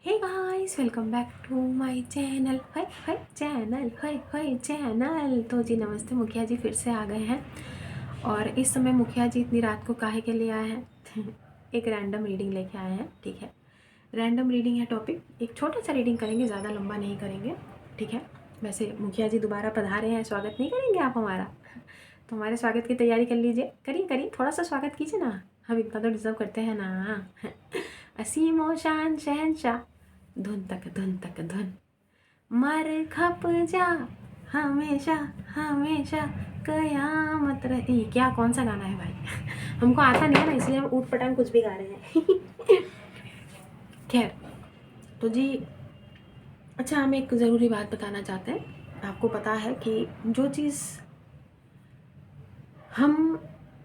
Hey guys, welcome back to my channel. Hi hi channel, hi hi channel. तो जी नमस्ते, मुखिया जी फिर से आ गए हैं। और इस समय मुखिया जी इतनी रात को काहे के लिए आए हैं एक रैंडम रीडिंग लेके आए हैं। ठीक है, रैंडम रीडिंग है टॉपिक, एक छोटा सा रीडिंग करेंगे, ज़्यादा लंबा नहीं करेंगे। ठीक है, वैसे मुखिया जी दोबारा पधारे हैं, स्वागत नहीं करेंगे आप हमारा? तो हमारे स्वागत की तैयारी कर लीजिए, करिए करिए, थोड़ा सा स्वागत कीजिए ना, हम इतना तो डिजर्व करते हैं ना। असीमो शान शहनशाह, धुन तक धुन, मर खप जा हमेशा हमेशा, कयामत रही। क्या कौन सा गाना है भाई? हमको आता नहीं है ना, इसलिए हम ऊट पटांग कुछ भी गा रहे हैं। खैर, तो जी अच्छा, हम एक ज़रूरी बात बताना चाहते हैं। आपको पता है कि जो चीज़ हम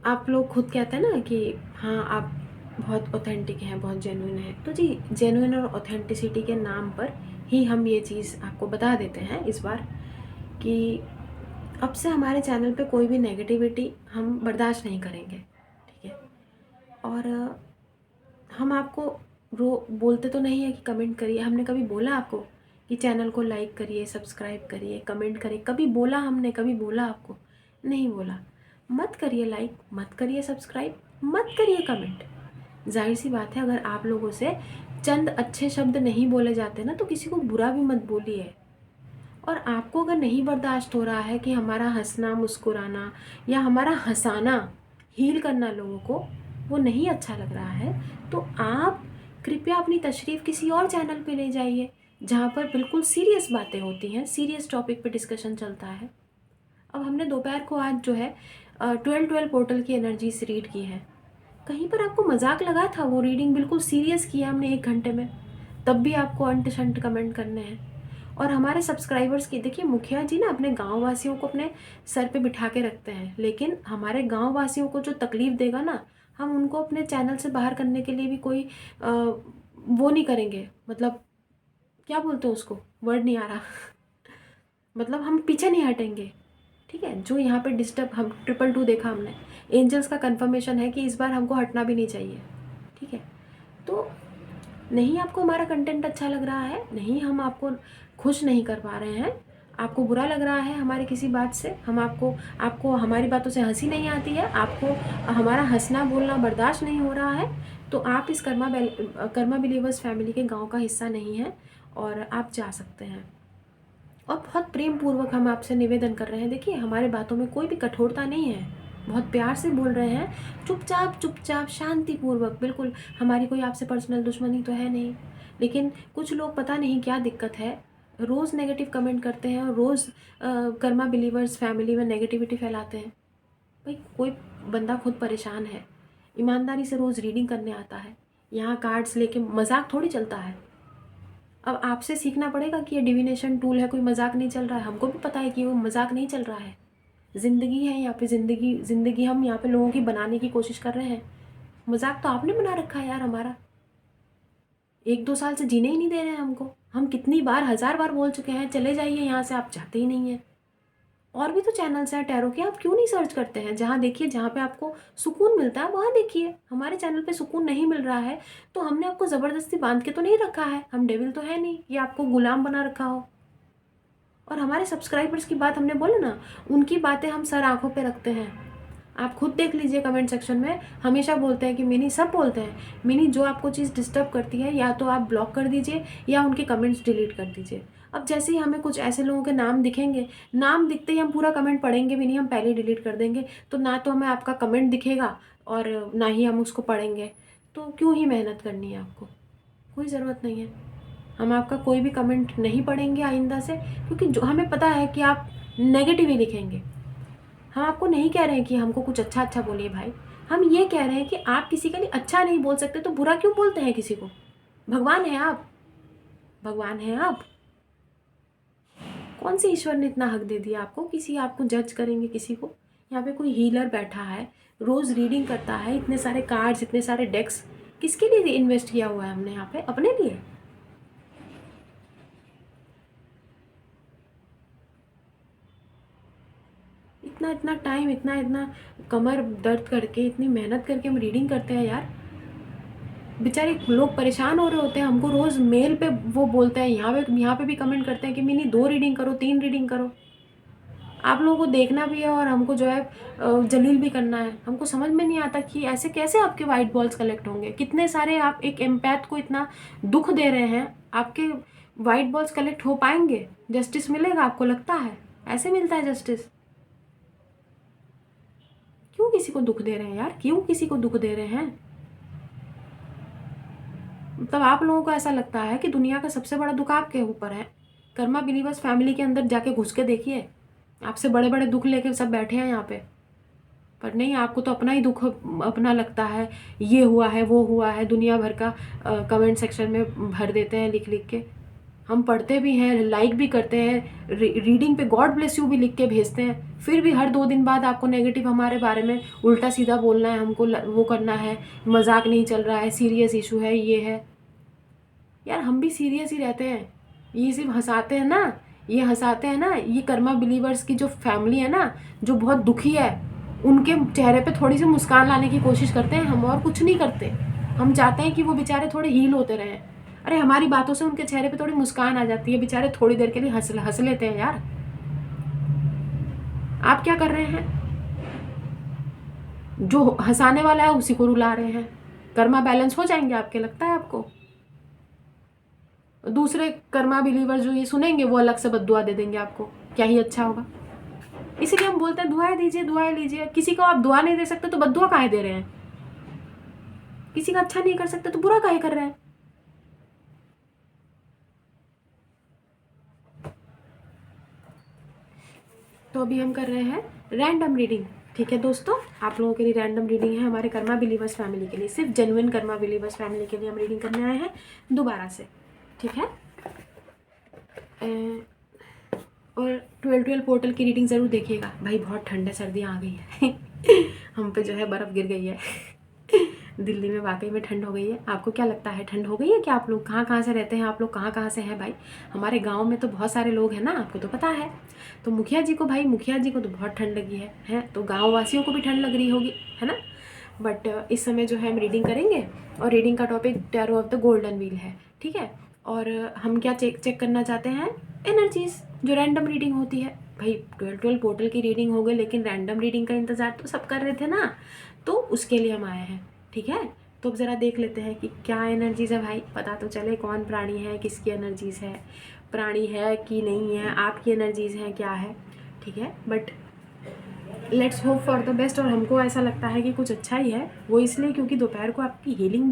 आप लोग खुद कहते हैं ना कि हाँ आप बहुत ऑथेंटिक हैं, बहुत जेन्युइन हैं, तो जी जेन्युइन और ऑथेंटिसिटी के नाम पर ही हम ये चीज़ आपको बता देते हैं इस बार कि अब से हमारे चैनल पे कोई भी नेगेटिविटी हम बर्दाश्त नहीं करेंगे। ठीक है, और हम आपको बोलते तो नहीं है कि कमेंट करिए। हमने कभी बोला आपको कि चैनल को लाइक करिए, सब्सक्राइब करिए, कमेंट करिए? कभी बोला हमने? कभी बोला आपको? नहीं बोला। मत करिए लाइक, मत करिए सब्सक्राइब, मत करिए कमेंट। जाहिर सी बात है, अगर आप लोगों से चंद अच्छे शब्द नहीं बोले जाते ना, तो किसी को बुरा भी मत बोलिए। और आपको अगर नहीं बर्दाश्त हो रहा है कि हमारा हंसना, मुस्कुराना या हमारा हंसाना, हील करना लोगों को, वो नहीं अच्छा लग रहा है, तो आप कृपया अपनी तशरीफ़ किसी और चैनल पे ले जाइए, जहाँ पर बिल्कुल सीरियस बातें होती हैं, सीरियस टॉपिक पे डिस्कशन चलता है। अब हमने दोपहर को आज जो है 12-12 पोर्टल की एनर्जीज रीड की है। कहीं पर आपको मजाक लगा था? वो रीडिंग बिल्कुल सीरियस किया हमने 1 घंटे में, तब भी आपको अंट शंट कमेंट करने हैं। और हमारे सब्सक्राइबर्स की देखिए, मुखिया जी ना अपने गांव वासियों को अपने सर पे बिठा के रखते हैं, लेकिन हमारे गांव वासियों को जो तकलीफ देगा ना, हम उनको अपने चैनल से बाहर करने के लिए भी कोई वो नहीं करेंगे। मतलब क्या बोलते हैं उसको, वर्ड नहीं आ रहा। मतलब हम पीछे नहीं हटेंगे। ठीक है, जो यहाँ पे डिस्टर्ब, हम 222 देखा हमने, एंजल्स का कंफर्मेशन है कि इस बार हमको हटना भी नहीं चाहिए। ठीक है, तो नहीं आपको हमारा कंटेंट अच्छा लग रहा है, नहीं हम आपको खुश नहीं कर पा रहे हैं, आपको बुरा लग रहा है हमारी किसी बात से, हम आपको आपको हमारी बातों से हंसी नहीं आती है, आपको हमारा हंसना बोलना बर्दाश्त नहीं हो रहा है, तो आप इस कर्मा बिलीवर्स फैमिली के गांव का हिस्सा नहीं हैं और आप जा सकते हैं। और बहुत प्रेम पूर्वक हम आपसे निवेदन कर रहे हैं, देखिए हमारे बातों में कोई भी कठोरता नहीं है, बहुत प्यार से बोल रहे हैं, चुपचाप चुपचाप शांतिपूर्वक, बिल्कुल हमारी कोई आपसे पर्सनल दुश्मनी तो है नहीं। लेकिन कुछ लोग पता नहीं क्या दिक्कत है, रोज़ नेगेटिव कमेंट करते हैं और रोज़ कर्मा बिलीवर्स फैमिली में नेगेटिविटी फैलाते हैं। भाई कोई बंदा खुद परेशान है, ईमानदारी से रोज़ रीडिंग करने आता है, यहाँ कार्ड्स लेके मजाक थोड़ी चलता है। अब आपसे सीखना पड़ेगा कि ये डिविनेशन टूल है, कोई मजाक नहीं चल रहा है। हमको भी पता है कि वो मजाक नहीं चल रहा है, ज़िंदगी है यहाँ पे, ज़िंदगी हम यहाँ पे लोगों की बनाने की कोशिश कर रहे हैं। मजाक तो आपने बना रखा है यार हमारा, 1-2 साल से जीने ही नहीं दे रहे हैं हमको। हम कितनी बार, 1000 बार बोल चुके हैं चले जाइए यहाँ से, आप चाहते ही नहीं हैं। और भी तो चैनल्स हैं टैरो के, आप क्यों नहीं सर्च करते हैं? जहाँ देखिए, जहाँ पे आपको सुकून मिलता है वहाँ देखिए। हमारे चैनल पे सुकून नहीं मिल रहा है तो हमने आपको ज़बरदस्ती बांध के तो नहीं रखा है, हम डेविल तो है नहीं ये आपको गुलाम बना रखा हो। और हमारे सब्सक्राइबर्स की बात हमने बोला ना, उनकी बातें हम सर आंखों पे रखते हैं। आप खुद देख लीजिए, कमेंट सेक्शन में हमेशा बोलते हैं कि मिनी, सब बोलते हैं मिनी, जो आपको चीज़ डिस्टर्ब करती है या तो आप ब्लॉक कर दीजिए या उनके कमेंट्स डिलीट कर दीजिए। अब जैसे ही हमें कुछ ऐसे लोगों के नाम दिखेंगे, नाम दिखते ही हम पूरा कमेंट पढ़ेंगे भी नहीं, हम पहले ही डिलीट कर देंगे। तो ना तो हमें आपका कमेंट दिखेगा और ना ही हम उसको पढ़ेंगे। तो क्यों ही मेहनत करनी है आपको, कोई ज़रूरत नहीं है। हम आपका कोई भी कमेंट नहीं पढ़ेंगे आइंदा से, क्योंकि जो हमें पता है कि आप नेगेटिव ही लिखेंगे। हम आपको नहीं कह रहे हैं कि हमको कुछ अच्छा अच्छा बोलिए भाई, हम ये कह रहे हैं कि आप किसी के लिए अच्छा नहीं बोल सकते तो बुरा क्यों बोलते हैं किसी को? भगवान है आप, भगवान है आप। कौन से ईश्वर ने इतना हक दे दिया आपको किसी आपको जज करेंगे किसी को? यहाँ पे कोई हीलर बैठा है, रोज़ रीडिंग करता है, इतने सारे कार्ड्स, इतने सारे डेक्स, किसके लिए इन्वेस्ट किया हुआ है हमने यहाँ पे? अपने लिए। इतना इतना टाइम, इतना इतना कमर दर्द करके, इतनी मेहनत करके हम रीडिंग करते हैं यार। बेचारे लोग परेशान हो रहे होते हैं, हमको रोज़ मेल पे वो बोलते हैं, यहाँ पे भी कमेंट करते हैं कि मिनी 2 रीडिंग करो, 3 रीडिंग करो। आप लोगों को देखना भी है और हमको जो है जलील भी करना है। हमको समझ में नहीं आता कि ऐसे कैसे आपके वाइट बॉल्स कलेक्ट होंगे। कितने सारे आप एक एम्पैथ को इतना दुख दे रहे हैं, आपके वाइट बॉल्स कलेक्ट हो पाएंगे? जस्टिस मिलेगा आपको लगता है? ऐसे मिलता है जस्टिस? क्यों किसी को दुख दे रहे हैं यार, क्यों किसी को दुख दे रहे हैं? मतलब आप लोगों को ऐसा लगता है कि दुनिया का सबसे बड़ा दुख आपके ऊपर है? कर्मा बिलीवर्स फैमिली के अंदर जाके घुस के देखिए, आपसे बड़े बड़े दुख लेके सब बैठे हैं यहाँ पे। पर नहीं, आपको तो अपना ही दुख अपना लगता है, ये हुआ है वो हुआ है, दुनिया भर का कमेंट सेक्शन में भर देते हैं लिख लिख के। हम पढ़ते भी हैं, लाइक भी करते हैं, रीडिंग पे गॉड ब्लेस यू भी लिख के भेजते हैं, फिर भी हर 2 दिन बाद आपको नेगेटिव हमारे बारे में उल्टा सीधा बोलना है, हमको वो करना है, मजाक नहीं चल रहा है, सीरियस इशू है, ये है। यार हम भी सीरियस ही रहते हैं, ये सिर्फ हंसाते हैं ना, ये हंसाते हैं ना। ये कर्मा बिलीवर्स की जो फैमिली है ना, जो बहुत दुखी है, उनके चेहरे पे थोड़ी सी मुस्कान लाने की कोशिश करते हैं हम, और कुछ नहीं करते। हम चाहते हैं कि वो बेचारे थोड़े हील होते रहें। अरे हमारी बातों से उनके चेहरे पे थोड़ी मुस्कान आ जाती है, बेचारे थोड़ी देर के लिए हंस लेते हैं यार। आप क्या कर रहे हैं? जो हंसाने वाला है उसी को रुला रहे हैं। कर्मा बैलेंस हो जाएंगे आपके, लगता है आपको? दूसरे कर्मा बिलीवर जो ये सुनेंगे वो अलग से बद्दुआ दे देंगे आपको, क्या ही अच्छा होगा। इसीलिए हम बोलते हैं दुआएं दीजिए, दुआएं लीजिए। किसी को आप दुआ नहीं दे सकते तो बद्दुआ काहे दे रहे हैं? किसी का अच्छा नहीं कर सकते तो बुरा काहे कर रहे हैं? तो अभी हम कर रहे हैं रैंडम रीडिंग, ठीक है दोस्तों? आप लोगों के लिए रैंडम रीडिंग है, हमारे कर्मा बिलीवर्स फैमिली के लिए, सिर्फ जेन्युइन कर्मा बिलीवर्स फैमिली के लिए हम रीडिंग करने आए हैं दोबारा से, ठीक है? और 12 पोर्टल की रीडिंग ज़रूर देखिएगा भाई। बहुत ठंड है, सर्दियाँ आ गई है हम पे जो है बर्फ़ गिर गई है दिल्ली में वाकई में ठंड हो गई है। आपको क्या लगता है ठंड हो गई है क्या? आप लोग कहाँ कहाँ से रहते हैं? आप लोग कहाँ कहाँ से हैं भाई? हमारे गांव में तो बहुत सारे लोग हैं ना, आपको तो पता है। तो मुखिया जी को तो बहुत ठंड लगी है तो गाँव वासियों को भी ठंड लग रही होगी, है ना? बट इस समय जो है हम रीडिंग करेंगे, और रीडिंग का topic tarot of the golden wheel है, ठीक है? और हम क्या चेक करना चाहते हैं? एनर्जीज, जो रैंडम रीडिंग होती है भाई। 12 पोर्टल की रीडिंग हो गई, लेकिन रैंडम रीडिंग का इंतज़ार तो सब कर रहे थे ना, तो उसके लिए हम आए हैं, ठीक है? तो अब ज़रा देख लेते हैं कि क्या एनर्जीज़ है भाई, पता तो चले कौन प्राणी है, किसकी एनर्जीज़ है, प्राणी है कि नहीं है, आपकी एनर्जीज़ हैं क्या है, ठीक है? But let's hope for the best. और हमको ऐसा लगता है कि कुछ अच्छा ही है, वो इसलिए क्योंकि दोपहर को आपकी हीलिंग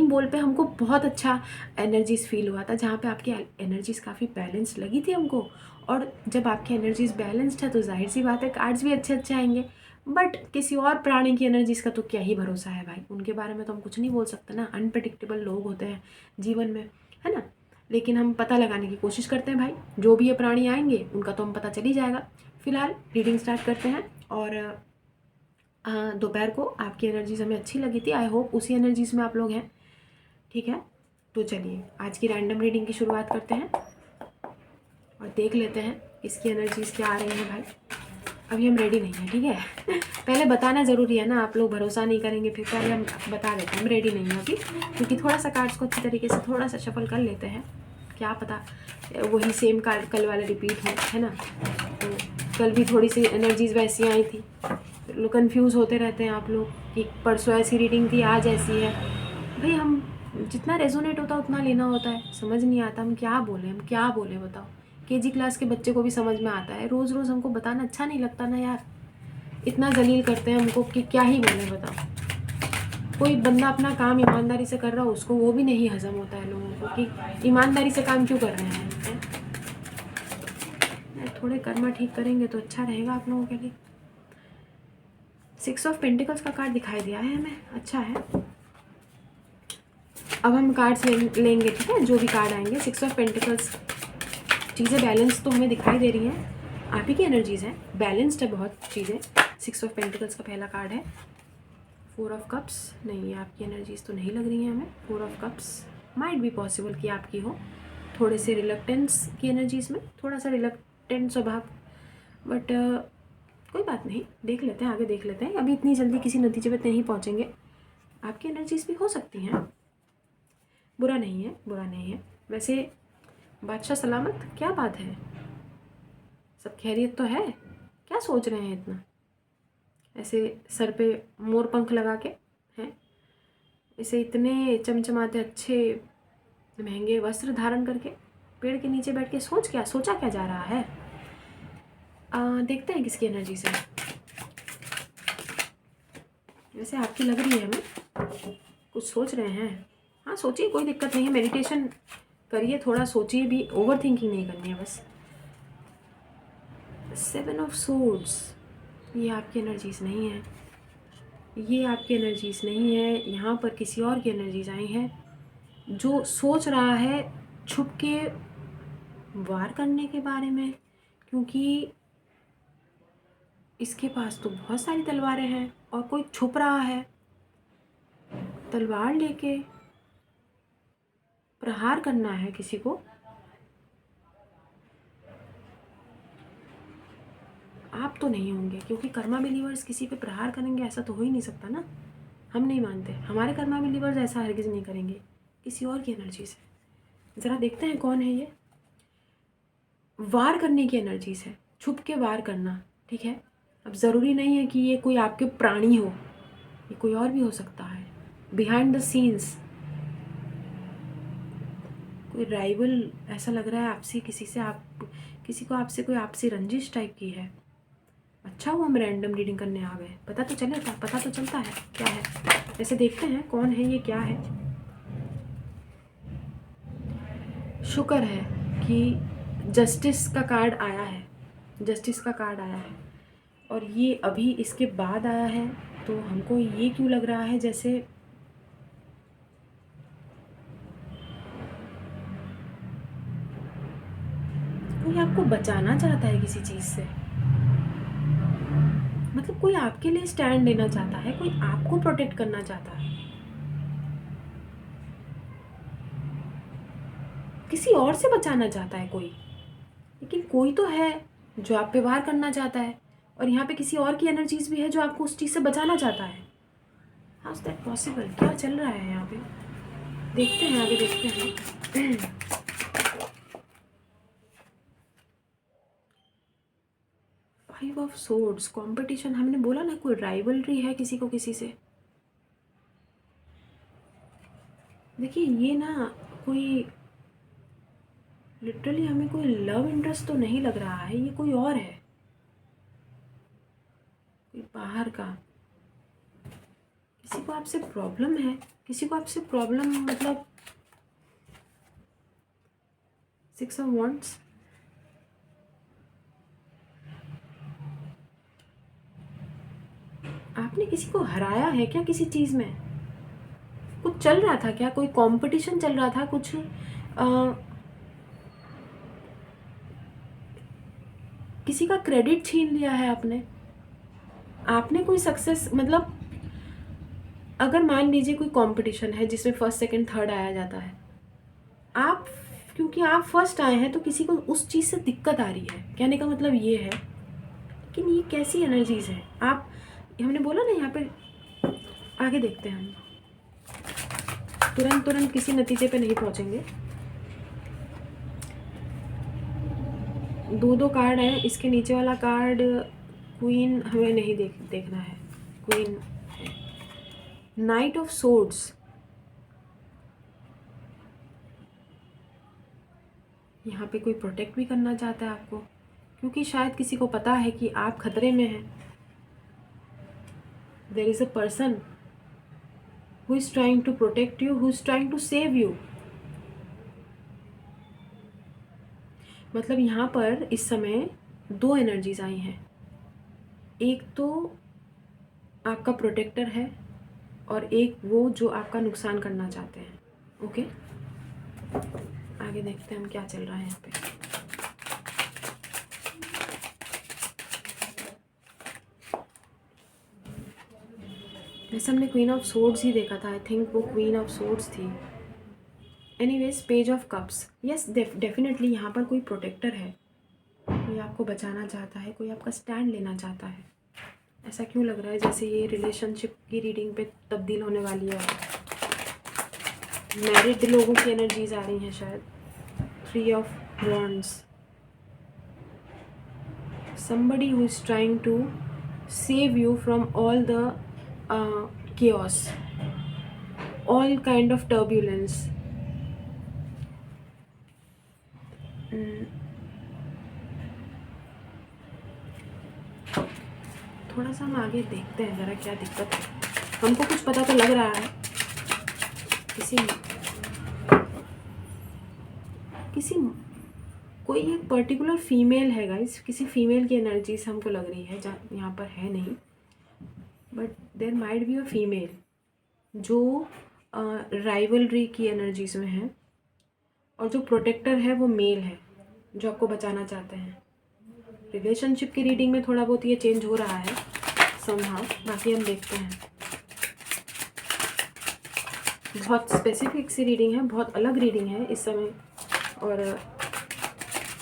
बोल पे हमको बहुत अच्छा एनर्जीज़ फील हुआ था, जहाँ पे आपकी एनर्जीज़ काफ़ी बैलेंस्ड लगी थी हमको। और जब आपकी एनर्जीज़ बैलेंस्ड है तो जाहिर सी बात है कार्ड्स भी अच्छे अच्छे आएंगे। बट किसी और प्राणी की एनर्जीज़ का तो क्या ही भरोसा है भाई, उनके बारे में तो हम कुछ नहीं बोल सकते ना, अनप्रेडिक्टेबल लोग होते हैं जीवन में, है ना? लेकिन हम पता लगाने की कोशिश करते हैं भाई, जो भी ये प्राणी आएंगे उनका तो हम पता चल ही जाएगा। फिलहाल रीडिंग स्टार्ट करते हैं। और दोपहर को आपकी एनर्जीज़ हमें अच्छी लगी थी, आई होप उसी एनर्जीज़ में आप लोग हैं, ठीक है? तो चलिए आज की रैंडम रीडिंग की शुरुआत करते हैं और देख लेते हैं इसकी एनर्जीज़ क्या आ रही हैं भाई। अभी हम रेडी नहीं हैं, ठीक है? पहले बताना ज़रूरी है ना, आप लोग भरोसा नहीं करेंगे फिर। पहले हम बता देते हैं हम रेडी नहीं हैं अभी, क्योंकि थोड़ा सा कार्ड्स को अच्छी तरीके से थोड़ा सा शफल कर लेते हैं, क्या पता वही सेम कार्ड कल वाले रिपीट हो, है ना? तो कल भी थोड़ी सी एनर्जीज़ वैसी आई थी, लोग कन्फ्यूज़ होते रहते हैं आप लोग कि परसों ऐसी रीडिंग थी आज ऐसी है। भाई हम जितना रेजोनेट होता है उतना लेना होता है, समझ नहीं आता हम क्या बोलें बताओ। केजी क्लास के बच्चे को भी समझ में आता है, रोज़ रोज़ हमको बताना अच्छा नहीं लगता ना यार। इतना जलील करते हैं हमको कि क्या ही बोले बताओ। कोई बंदा अपना काम ईमानदारी से कर रहा हो, उसको वो भी नहीं हजम होता है लोगों को कि ईमानदारी से काम क्यों कर रहे हैं। थोड़े कर्मा ठीक करेंगे तो अच्छा रहेगा आप लोगों के लिए। 6 ऑफ पेंटिकल्स का कार्ड दिखाई दिया है हमें, अच्छा है। अब हम कार्ड्स लेंगे, ठीक है? जो भी कार्ड आएंगे 6 ऑफ पेंटिकल्स, चीज़ें बैलेंस तो हमें दिखाई दे रही हैं, आप ही की एनर्जीज़ हैं, बैलेंस्ड है बहुत चीज़ें। 6 ऑफ पेंटिकल्स का पहला कार्ड है 4 ऑफ कप्स, नहीं ये आपकी एनर्जीज़ तो नहीं लग रही हैं हमें। 4 ऑफ कप्स माइट भी पॉसिबल कि आपकी हो, थोड़े से रिलक्टेंस की एनर्जीज़ में, थोड़ा सा रिलक्टेंट स्वभाव, बट कोई बात नहीं, देख लेते हैं आगे, देख लेते हैं। अभी इतनी जल्दी किसी नतीजे पे नहीं पहुँचेंगे, आपकी एनर्जीज भी हो सकती हैं, बुरा नहीं है, बुरा नहीं है। वैसे बादशाह सलामत, क्या बात है, सब खैरियत तो है? क्या सोच रहे हैं इतना, ऐसे सर पे मोर पंख लगा के हैं, ऐसे इतने चमचमाते अच्छे महंगे वस्त्र धारण करके पेड़ के नीचे बैठ के सोचा क्या जा रहा है? देखते हैं किसकी एनर्जी से। वैसे आपकी लग रही है, हमें कुछ सोच रहे हैं। हाँ सोचिए, कोई दिक्कत नहीं है, मेडिटेशन करिए, थोड़ा सोचिए भी, ओवर थिंकिंग नहीं करनी है बस। 7 ऑफ सोर्ड्स, ये आपकी एनर्जीज नहीं है, ये आपकी एनर्जीज नहीं है। यहाँ पर किसी और की एनर्जीज आई हैं, जो सोच रहा है छुप के वार करने के बारे में, क्योंकि इसके पास तो बहुत सारी तलवारें हैं और कोई छुप रहा है तलवार लेके, प्रहार करना है किसी को। आप तो नहीं होंगे, क्योंकि कर्मा बिलीवर्स किसी पे प्रहार करेंगे ऐसा तो हो ही नहीं सकता ना, हम नहीं मानते, हमारे कर्मा बिलीवर्स ऐसा हरगिज नहीं करेंगे किसी और की एनर्जी से। ज़रा देखते हैं कौन है ये। वार करने की एनर्जीज है, छुप के वार करना, ठीक है। अब ज़रूरी नहीं है कि ये कोई आपके प्राणी हो, ये कोई और भी हो सकता है, बिहाइंड द सीन्स कोई राइवल ऐसा लग रहा है आपसे, किसी से, आप किसी को आपसे कोई आपसी रंजिश टाइप की है। अच्छा हुआ हम रैंडम रीडिंग करने आ गए, पता तो चलता है क्या है। वैसे देखते हैं कौन है ये, क्या है। शुक्र है कि जस्टिस का कार्ड आया है, जस्टिस का कार्ड आया है, और ये अभी इसके बाद आया है। तो हमको ये क्यों लग रहा है जैसे कोई आपको बचाना चाहता है किसी चीज़ से, मतलब कोई आपके लिए स्टैंड लेना चाहता है, कोई आपको प्रोटेक्ट करना चाहता है, किसी और से बचाना चाहता है कोई। लेकिन कोई तो है जो आप पे वार करना चाहता है, और यहाँ पे किसी और की एनर्जीज भी है जो आपको उस चीज़ से बचाना चाहता है। हाउ इज दैट पॉसिबल, क्या चल रहा है यहाँ पे, देखते हैं आगे, देखते हैं। फाइव ऑफ सोर्ड्स, कंपटीशन, हमने बोला ना कोई राइवलरी है किसी को किसी से। देखिए ये ना कोई लिटरली हमें कोई लव इंटरेस्ट तो नहीं लग रहा है, ये कोई और है, कोई बाहर का। किसी को आपसे प्रॉब्लम है, किसी को आपसे प्रॉब्लम, मतलब 6 ऑफ वॉन्ड्स, आपने किसी को हराया है क्या किसी चीज़ में? कुछ चल रहा था क्या, कोई कंपटीशन चल रहा था कुछ, किसी का क्रेडिट छीन लिया है आपने कोई सक्सेस, मतलब अगर मान लीजिए कोई कंपटीशन है जिसमें फर्स्ट सेकंड थर्ड आया जाता है, आप, क्योंकि आप फर्स्ट आए हैं तो किसी को उस चीज़ से दिक्कत आ रही है, कहने का मतलब ये है। लेकिन ये कैसी एनर्जीज है, आप, हमने बोला ना यहाँ पे, आगे देखते हैं हम, तुरंत किसी नतीजे पे नहीं पहुँचेंगे। दो कार्ड हैं, इसके नीचे वाला कार्ड क्वीन हमें नहीं देखना है, क्वीन है। नाइट ऑफ सोर्ड्स, यहाँ पे कोई प्रोटेक्ट भी करना चाहता है आपको, क्योंकि शायद किसी को पता है कि आप खतरे में हैं। There is a person who is trying to protect you, who is trying to save you. मतलब यहाँ पर इस समय दो एनर्जीज आई हैं, एक तो आपका प्रोटेक्टर है और एक वो जो आपका नुकसान करना चाहते हैं। ओके, आगे देखते हैं हम क्या चल रहा है यहाँ पे। वैसे हमने क्वीन ऑफ सोर्ड्स ही देखा था, आई थिंक वो क्वीन ऑफ सोर्ड्स थी। Anyways, page of cups, yes definitely यहाँ पर कोई प्रोटेक्टर है, कोई आपको बचाना चाहता है, कोई आपका स्टैंड लेना चाहता है। ऐसा क्यों लग रहा है जैसे ये रिलेशनशिप की रीडिंग पे तब्दील होने वाली है? मैरिड लोगों की एनर्जीज आ रही हैं शायद। 3 of wands, somebody who is trying to save you from all the chaos, all kind of turbulence. थोड़ा सा हम आगे देखते हैं ज़रा क्या दिक्कत है। हमको कुछ पता तो लग रहा है, किसी किसी कोई एक पर्टिकुलर फीमेल है गाइस, किसी फीमेल की एनर्जीज हमको लग रही है, जहाँ यहाँ पर है नहीं, but there might be a female जो राइवलरी की एनर्जीज में है, और जो प्रोटेक्टर है वो मेल है जो आपको बचाना चाहते हैं। रिलेशनशिप की रीडिंग में थोड़ा बहुत ये चेंज हो रहा है समहाउ, बाकी हम देखते हैं। बहुत स्पेसिफिक सी रीडिंग है, बहुत अलग रीडिंग है इस समय, और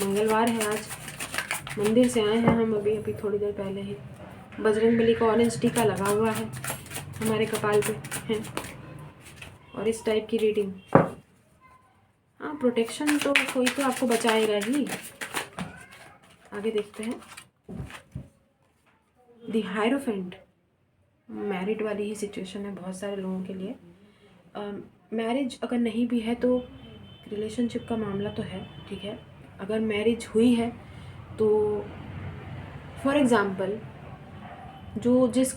मंगलवार है आज। मंदिर से आए हैं हम अभी थोड़ी देर पहले ही। बजरंगबली का ऑरेंज टीका लगा हुआ है हमारे कपाल पे है, और इस टाइप की रीडिंग। हाँ, प्रोटेक्शन तो कोई तो आपको बचाएगा ही। आगे देखते हैं। द हायरोफेंट, मैरिड वाली ही सिचुएशन है बहुत सारे लोगों के लिए। मैरिज अगर नहीं भी है तो रिलेशनशिप का मामला तो है, ठीक है। अगर मैरिज हुई है तो फॉर एग्ज़ाम्पल जो जिस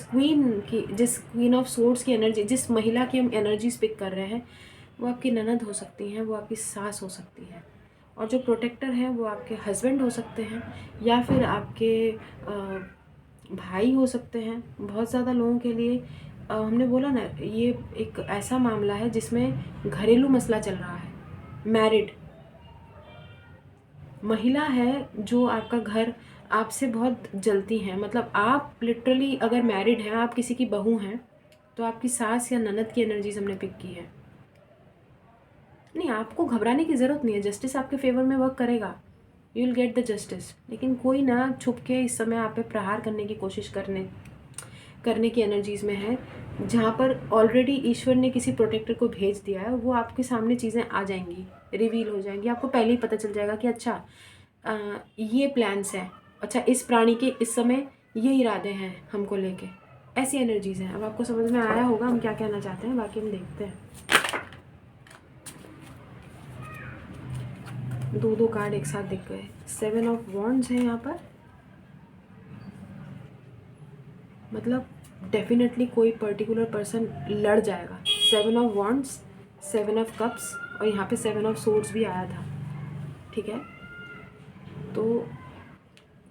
क्वीन ऑफ सोर्ड्स की एनर्जी, जिस महिला की हम एनर्जी पिक कर रहे हैं, वो आपकी ननद हो सकती हैं, वो आपकी सास हो सकती है, और जो प्रोटेक्टर हैं वो आपके हस्बैंड हो सकते हैं, या फिर आपके भाई हो सकते हैं। बहुत ज़्यादा लोगों के लिए हमने बोला ना, ये एक ऐसा मामला है जिसमें घरेलू मसला चल रहा है। मैरिड महिला है जो आपका घर आपसे बहुत जलती हैं, मतलब आप लिटरली अगर मैरिड हैं, आप किसी की बहू हैं, तो आपकी सास या ननद की एनर्जीज हमने पिक की है। नहीं, आपको घबराने की ज़रूरत नहीं है, जस्टिस आपके फेवर में वर्क करेगा, you will get the justice. लेकिन कोई ना छुप के इस समय आप पे प्रहार करने की कोशिश करने की एनर्जीज़ में है, जहाँ पर ऑलरेडी ईश्वर ने किसी प्रोटेक्टर को भेज दिया है। वो आपके सामने चीज़ें आ जाएंगी, रिवील हो जाएंगी, आपको पहले ही पता चल जाएगा कि अच्छा ये प्लान्स हैं, अच्छा इस प्राणी के इस समय ये इरादे हैं हमको लेके। ऐसी एनर्जीज़ हैं। अब आपको समझ में आया होगा हम क्या कहना चाहते हैं, बाकी हम देखते हैं। दो कार्ड एक साथ दिख गए। 7 ऑफ वॉन्ड्स है यहाँ पर, मतलब डेफिनेटली कोई पर्टिकुलर पर्सन लड़ जाएगा। 7 ऑफ वॉन्ड्स, 7 ऑफ कप्स, और यहाँ पे 7 ऑफ सोर्ड्स भी आया था, ठीक है। तो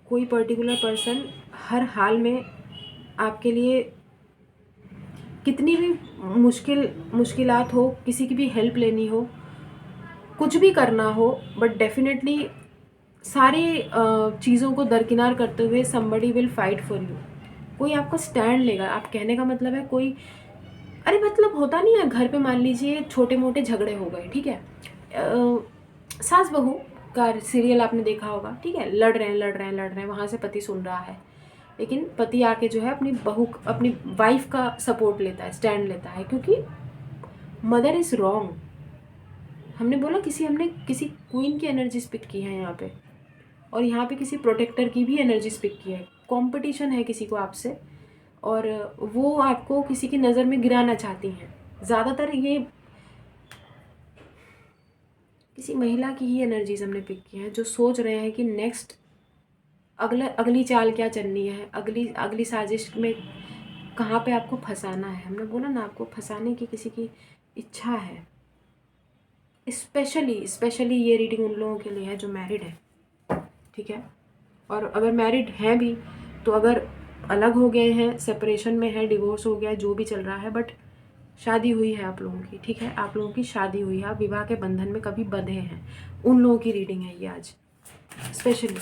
कोई पर्टिकुलर पर्सन हर हाल में आपके लिए, कितनी भी मुश्किलात हो, किसी की भी हेल्प लेनी हो, कुछ भी करना हो, बट डेफिनेटली सारी चीज़ों को दरकिनार करते हुए somebody will fight for you। कोई आपका स्टैंड लेगा। आप कहने का मतलब है कोई, अरे मतलब होता नहीं है घर पे, मान लीजिए छोटे मोटे झगड़े हो गए, ठीक है, सास बहू का सीरियल आपने देखा होगा, ठीक है, लड़ रहे हैं, वहाँ से पति सुन रहा है, लेकिन पति आके जो है अपनी वाइफ का सपोर्ट लेता है, स्टैंड लेता है, क्योंकि मदर इज़ रॉन्ग। हमने किसी क्वीन की एनर्जी पिक की है यहाँ पे, और यहाँ पे किसी प्रोटेक्टर की भी एनर्जी पिक की है। कंपटीशन है किसी को आपसे, और वो आपको किसी की नज़र में गिराना चाहती हैं। ज़्यादातर ये किसी महिला की ही एनर्जीज हमने पिक की हैं, जो सोच रहे हैं कि नेक्स्ट अगली चाल क्या चलनी है, अगली साजिश में कहाँ पे आपको फंसाना है। हमने बोला ना, आपको फंसाने की किसी की इच्छा है। स्पेशली ये रीडिंग उन लोगों के लिए है जो मैरिड है, ठीक है। और अगर मैरिड हैं भी तो अगर अलग हो गए हैं, सेपरेशन में है, डिवोर्स हो गया है, जो भी चल रहा है, बट शादी हुई है आप लोगों की, ठीक है, आप लोगों की शादी हुई है, आप विवाह के बंधन में कभी बंधे हैं, उन लोगों की रीडिंग है ये आज स्पेशली।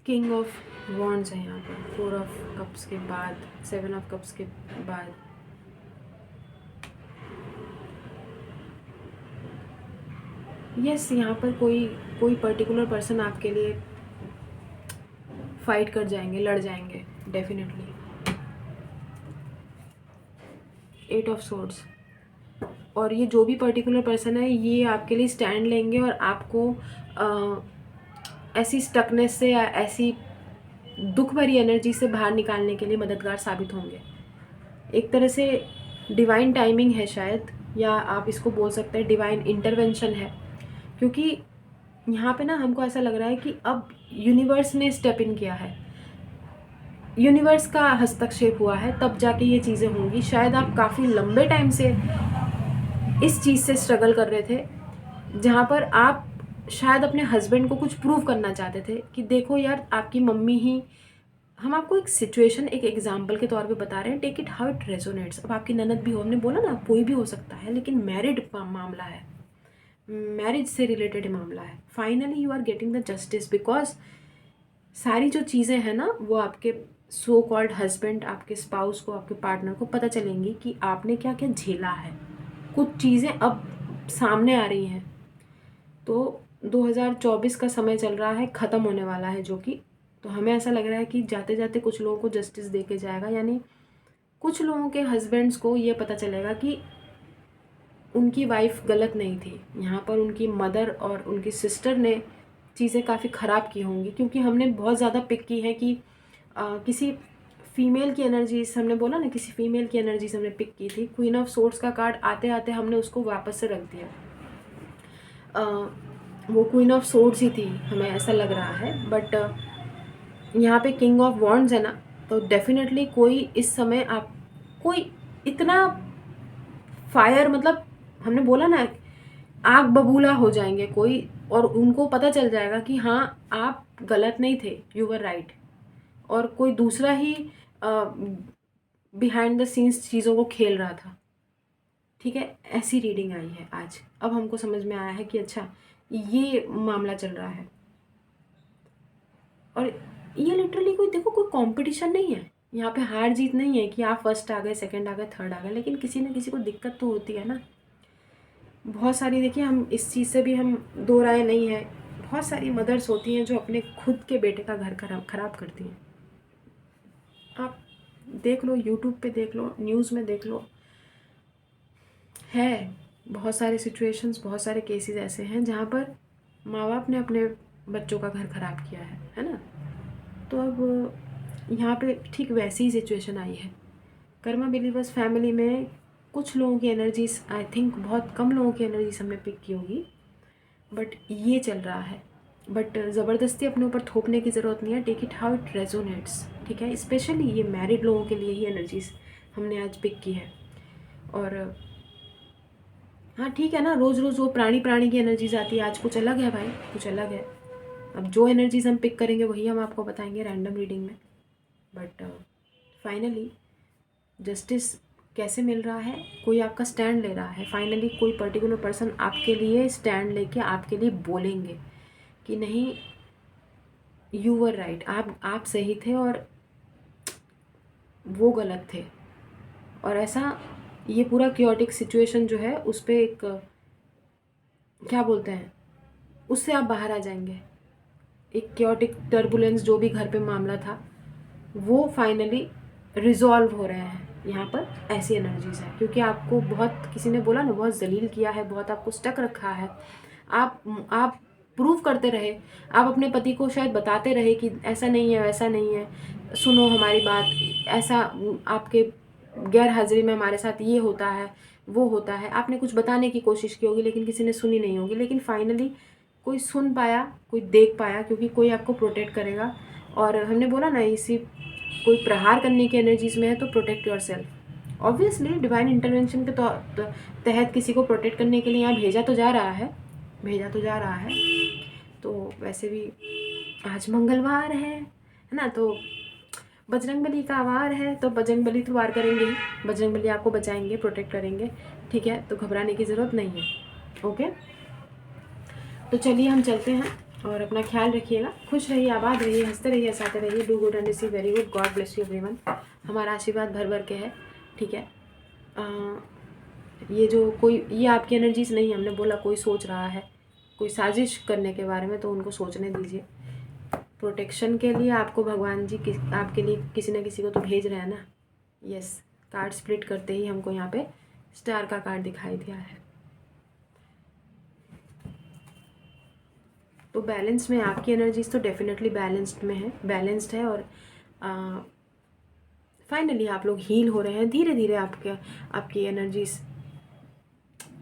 किंग ऑफ वॉन्ड्स है यहाँ पर, 4 ऑफ कप्स के बाद, 7 ऑफ कप्स के बाद। यस, यहाँ पर कोई कोई पर्टिकुलर पर्सन आपके लिए फाइट कर जाएंगे, लड़ जाएंगे डेफिनेटली। 8 ऑफ सोर्ड्स, और ये जो भी पर्टिकुलर पर्सन है ये आपके लिए स्टैंड लेंगे और आपको ऐसी स्टकनेस से या ऐसी दुख भरी एनर्जी से बाहर निकालने के लिए मददगार साबित होंगे। एक तरह से डिवाइन टाइमिंग है शायद, या आप इसको बोल सकते हैं डिवाइन इंटरवेंशन है, क्योंकि यहाँ पे ना हमको ऐसा लग रहा है कि अब यूनिवर्स ने स्टेप इन किया है, यूनिवर्स का हस्तक्षेप हुआ है, तब जाके ये चीज़ें होंगी। शायद आप काफ़ी लंबे टाइम से इस चीज़ से स्ट्रगल कर रहे थे, जहाँ पर आप शायद अपने हस्बैंड को कुछ प्रूव करना चाहते थे कि देखो यार आपकी मम्मी ही, हम आपको एक सिचुएशन, एक एग्जाम्पल के तौर पे बता रहे हैं, take it how it resonates. अब आपकी ननद भी हो, हमने बोला ना कोई भी हो सकता है, लेकिन मैरिड मामला है, मैरिज से रिलेटेड मामला है। Finally you are getting the justice, because सारी जो चीज़ें हैं ना वो आपके सो कॉल्ड हस्बैंड, आपके स्पाउस को, आपके पार्टनर को पता चलेंगी कि आपने क्या क्या झेला है। कुछ चीज़ें अब सामने आ रही हैं। तो 2024 का समय चल रहा है, ख़त्म होने वाला है जो कि, तो हमें ऐसा लग रहा है कि जाते जाते कुछ लोगों को जस्टिस दे के जाएगा, यानी कुछ लोगों के हस्बैंड्स को ये पता चलेगा कि उनकी वाइफ गलत नहीं थी। यहाँ पर उनकी मदर और उनकी सिस्टर ने चीज़ें काफ़ी ख़राब की होंगी, क्योंकि हमने बहुत ज़्यादा पिक की है कि किसी फीमेल की एनर्जीज, हमने बोला ना किसी फीमेल की एनर्जीज हमने पिक की थी। क्वीन ऑफ सोर्ड्स का कार्ड आते आते हमने उसको वापस से रख दिया। वो क्वीन ऑफ सोर्ड्स ही थी, हमें ऐसा लग रहा है, बट यहाँ पे किंग ऑफ वॉन्ड्स है ना, तो डेफिनेटली कोई इस समय आप, कोई इतना फायर, मतलब हमने बोला ना आग बबूला हो जाएंगे कोई, और उनको पता चल जाएगा कि हाँ आप गलत नहीं थे, यू वर राइट, और कोई दूसरा ही बिहाइंड द सीन्स चीज़ों को खेल रहा था। ठीक है, ऐसी रीडिंग आई है आज। अब हमको समझ में आया है कि अच्छा ये मामला चल रहा है, और ये लिटरली कोई, देखो कोई कंपटीशन नहीं है यहाँ पे, हार जीत नहीं है कि आप फर्स्ट आ गए, सेकंड आ गए, थर्ड आ गए, लेकिन किसी न किसी को दिक्कत तो होती है ना बहुत सारी। देखिए हम इस चीज़ से भी हम दो राय नहीं है, बहुत सारी मदर्स होती हैं जो अपने खुद के बेटे का घर खराब करती हैं। आप देख लो, यूट्यूब पे देख लो, न्यूज़ में देख लो, है बहुत सारे सिचुएशंस, बहुत सारे केसेस ऐसे हैं जहाँ पर माँ बाप ने अपने बच्चों का घर ख़राब किया है ना। तो अब यहाँ पे ठीक वैसी ही सिचुएशन आई है। कर्मा बिलीवर्स फैमिली में कुछ लोगों की एनर्जीज, आई थिंक बहुत कम लोगों की एनर्जीज हमने पिक की होगी, बट ये चल रहा है। बट ज़बरदस्ती अपने ऊपर थोपने की ज़रूरत नहीं है, take it how it resonates. ठीक है, स्पेशली ये मैरिड लोगों के लिए ही एनर्जीज हमने आज पिक की है। और हाँ ठीक है ना, रोज़ रोज़ वो प्राणी की एनर्जीज आती है, आज कुछ अलग है भाई, कुछ अलग है। अब जो एनर्जीज हम पिक करेंगे वही हम आपको बताएंगे रैंडम रीडिंग में। बट फाइनली जस्टिस कैसे मिल रहा है, कोई आपका स्टैंड ले रहा है। फाइनली कोई पर्टिकुलर पर्सन आपके लिए स्टैंड लेके आपके लिए बोलेंगे कि नहीं, यू वर राइट, आप सही थे और वो गलत थे। और ऐसा ये पूरा क्योटिक सिचुएशन जो है उस पर एक क्या बोलते हैं, उससे आप बाहर आ जाएंगे। एक क्योटिक टर्बुलेंस जो भी घर पे मामला था वो फाइनली रिजॉल्व हो रहे हैं। यहाँ पर ऐसी एनर्जीज है, क्योंकि आपको बहुत, किसी ने बोला ना, बहुत जलील किया है, बहुत आपको स्टक रखा है। आप प्रूव करते रहे, आप अपने पति को शायद बताते रहे कि ऐसा नहीं है, वैसा नहीं है, सुनो हमारी बात, ऐसा आपके गैर हाजिरी में हमारे साथ ये होता है, वो होता है। आपने कुछ बताने की कोशिश की होगी लेकिन किसी ने सुनी नहीं होगी, लेकिन फाइनली कोई सुन पाया, कोई देख पाया, क्योंकि कोई आपको प्रोटेक्ट करेगा। और हमने बोला ना, इसी कोई प्रहार करने की एनर्जीज में है तो protect your self. Obviously divine intervention के तहत किसी को प्रोटेक्ट करने के लिए यहाँ भेजा तो जा रहा है, भेजा तो जा रहा है। तो वैसे भी आज मंगलवार है ना, तो बजरंगबली का वार है, तो बजरंगबली तो वार करेंगे ही, बजरंगबली आपको बचाएंगे, प्रोटेक्ट करेंगे। ठीक है, तो घबराने की ज़रूरत नहीं है। ओके, तो चलिए हम चलते हैं, और अपना ख्याल रखिएगा, खुश रहिए, आबाद रहिए, हंसते रहिए, हंसाते रहिए। Do good and receive very good, God bless you everyone. हमारा आशीर्वाद भर भर के है। ठीक है, ये जो कोई, ये आपकी एनर्जीज नहीं, हमने बोला कोई सोच रहा है, कोई साजिश करने के बारे में, तो उनको सोचने दीजिए। प्रोटेक्शन के लिए आपको भगवान जी आपके लिए किसी न किसी को तो भेज रहे हैं ना। यस, कार्ड स्प्लिट करते ही हमको यहाँ पे स्टार का कार्ड दिखाई दिया है। तो बैलेंस में आपकी एनर्जीज तो डेफिनेटली बैलेंस्ड है और फाइनली आप लोग हील हो रहे हैं। धीरे धीरे आपकी एनर्जीज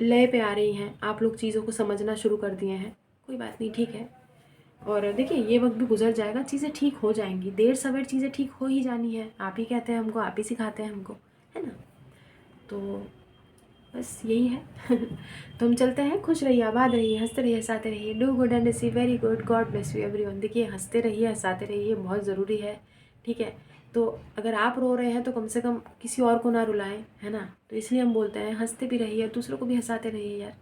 लय पे आ रही हैं। आप लोग चीज़ों को समझना शुरू कर दिए हैं। कोई बात नहीं, ठीक है। और देखिए, ये वक्त भी गुजर जाएगा, चीज़ें ठीक हो जाएंगी। देर सवेर चीज़ें ठीक हो ही जानी है। आप ही कहते हैं हमको, आप ही सिखाते हैं हमको, है ना। तो बस यही है। तो हम चलते हैं। खुश रहिए, आबाद रहिए, हंसते रहिए, हंसाते रहिए। Do good and see very good. God bless you everyone. देखिए, हंसते रहिए, हंसाते रहिए, बहुत ज़रूरी है, ठीक है। तो अगर आप रो रहे हैं तो कम से कम किसी और को ना रुलाएं, है ना। तो इसलिए हम बोलते हैं हंसते भी रहिए, दूसरों को भी हंसाते रहिए यार।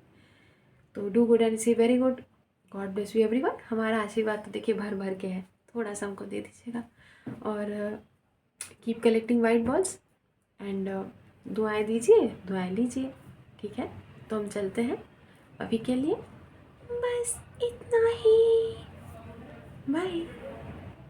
तो do good and see very good. God bless you everyone. हमारा आशीर्वाद तो देखिए भर भर के है, थोड़ा सा हमको दे दीजिएगा। और keep collecting white balls and दुआएं दीजिए, दुआएं लीजिए, ठीक है। तो हम चलते हैं अभी के लिए, बस इतना ही। बाय।